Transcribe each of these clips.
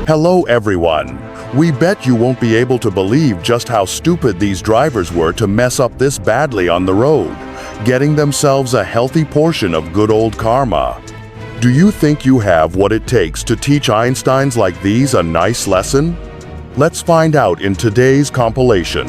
Hello everyone. We bet you won't be able to believe just how stupid these drivers were to mess up this badly on the road, getting themselves a healthy portion of good old karma. Do you think you have what it takes to teach Einsteins like these a nice lesson? Let's find out in today's compilation.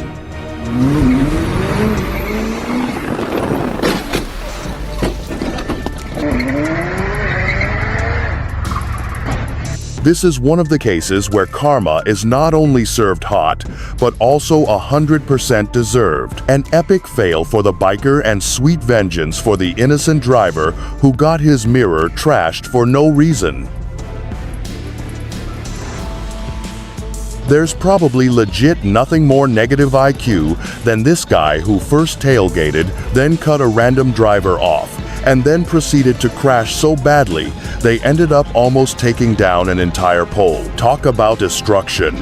This is one of the cases where karma is not only served hot, but also 100% deserved. An epic fail for the biker and sweet vengeance for the innocent driver who got his mirror trashed for no reason. There's probably legit nothing more negative IQ than this guy who first tailgated, then cut a random driver off, and then proceeded to crash so badly they ended up almost taking down an entire pole. Talk about destruction.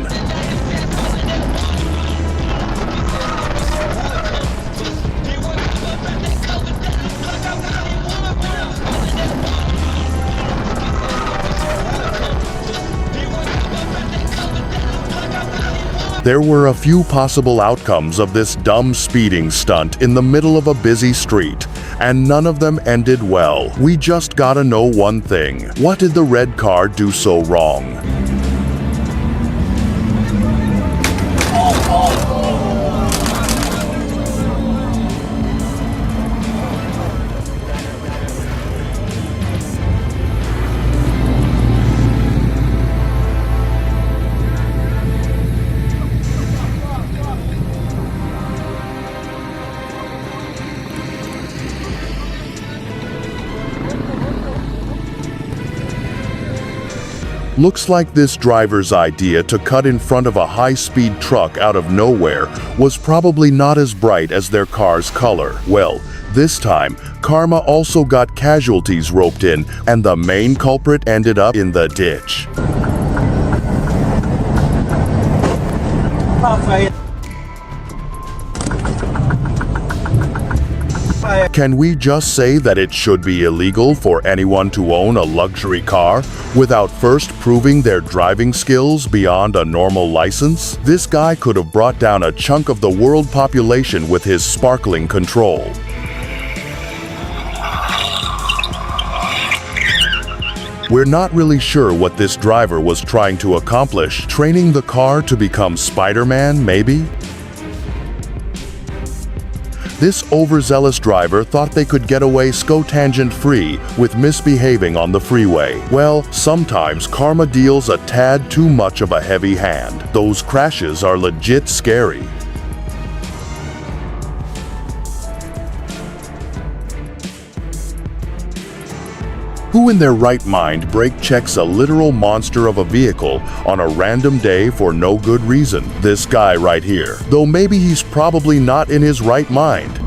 There were a few possible outcomes of this dumb speeding stunt in the middle of a busy street, and none of them ended well. We just gotta know one thing. What did the red car do so wrong? Looks like this driver's idea to cut in front of a high-speed truck out of nowhere was probably not as bright as their car's color. Well, this time, karma also got casualties roped in, and the main culprit ended up in the ditch. Can we just say that it should be illegal for anyone to own a luxury car without first proving their driving skills beyond a normal license? This guy could have brought down a chunk of the world population with his sparkling control. We're not really sure what this driver was trying to accomplish. Training the car to become Spider-Man, maybe? This overzealous driver thought they could get away scotangent-free with misbehaving on the freeway. Well, sometimes karma deals a tad too much of a heavy hand. Those crashes are legit scary. Who in their right mind brake checks a literal monster of a vehicle on a random day for no good reason? This guy right here. Though maybe he's probably not in his right mind.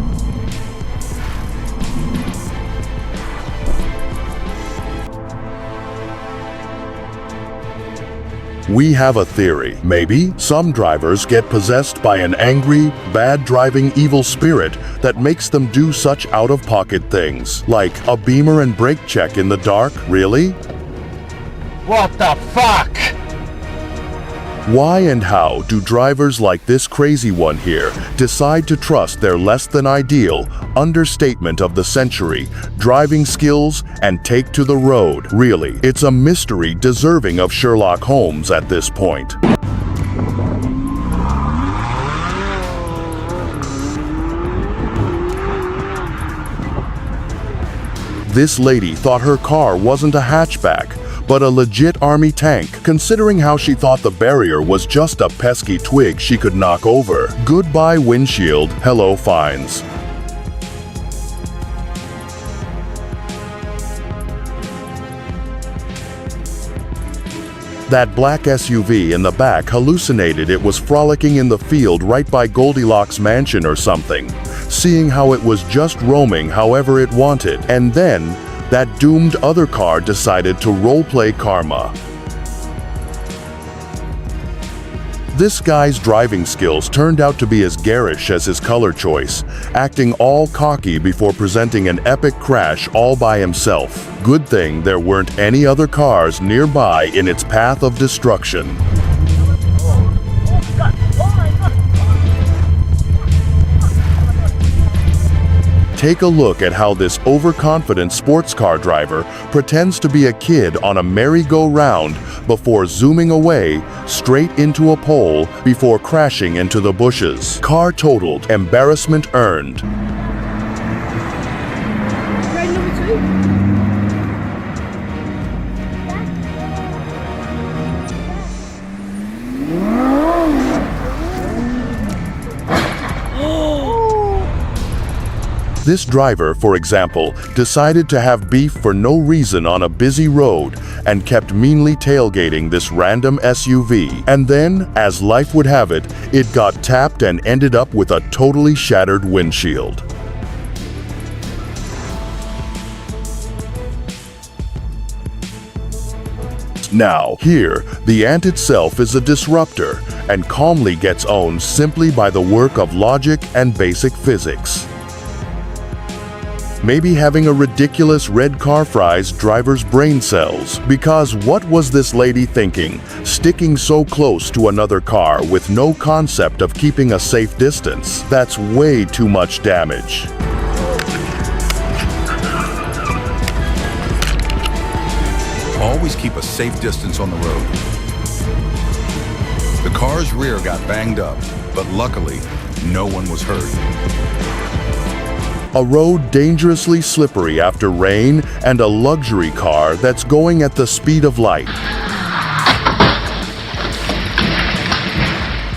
We have a theory. Maybe some drivers get possessed by an angry, bad driving evil spirit that makes them do such out-of-pocket things, like a beamer and brake check in the dark. Really? What the fuck? Why and how do drivers like this crazy one here decide to trust their less than ideal, understatement of the century, driving skills and take to the road? Really, it's a mystery deserving of Sherlock Holmes at this point. This lady thought her car wasn't a hatchback, but a legit army tank, considering how she thought the barrier was just a pesky twig she could knock over. Goodbye windshield, hello fines. That black SUV in the back hallucinated it was frolicking in the field right by Goldilocks mansion or something, seeing how it was just roaming however it wanted, and then that doomed other car decided to roleplay karma. This guy's driving skills turned out to be as garish as his color choice, acting all cocky before presenting an epic crash all by himself. Good thing there weren't any other cars nearby in its path of destruction. Take a look at how this overconfident sports car driver pretends to be a kid on a merry-go-round before zooming away straight into a pole before crashing into the bushes. Car totaled, embarrassment earned. Ride number 2. This driver, for example, decided to have beef for no reason on a busy road and kept meanly tailgating this random SUV. And then, as life would have it, it got tapped and ended up with a totally shattered windshield. Now, here, the ant itself is a disruptor and calmly gets owned simply by the work of logic and basic physics. Maybe having a ridiculous red car fries driver's brain cells. Because what was this lady thinking, sticking so close to another car with no concept of keeping a safe distance? That's way too much damage. Always keep a safe distance on the road. The car's rear got banged up, but luckily, no one was hurt. A road dangerously slippery after rain and a luxury car that's going at the speed of light.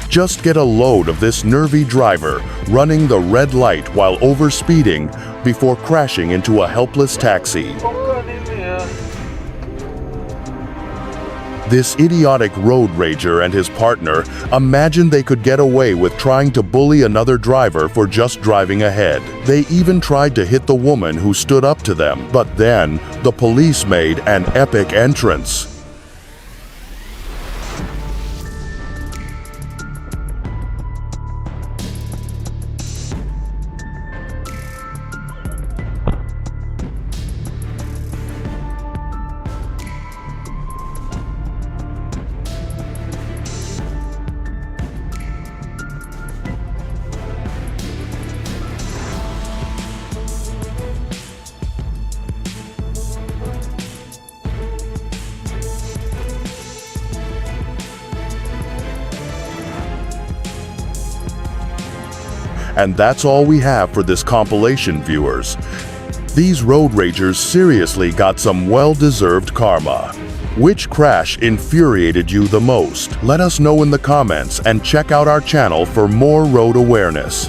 Just get a load of this nervy driver running the red light while overspeeding before crashing into a helpless taxi. This idiotic road rager and his partner imagined they could get away with trying to bully another driver for just driving ahead. They even tried to hit the woman who stood up to them, but then the police made an epic entrance. And that's all we have for this compilation, viewers. These road ragers seriously got some well-deserved karma. Which crash infuriated you the most? Let us know in the comments and check out our channel for more road awareness.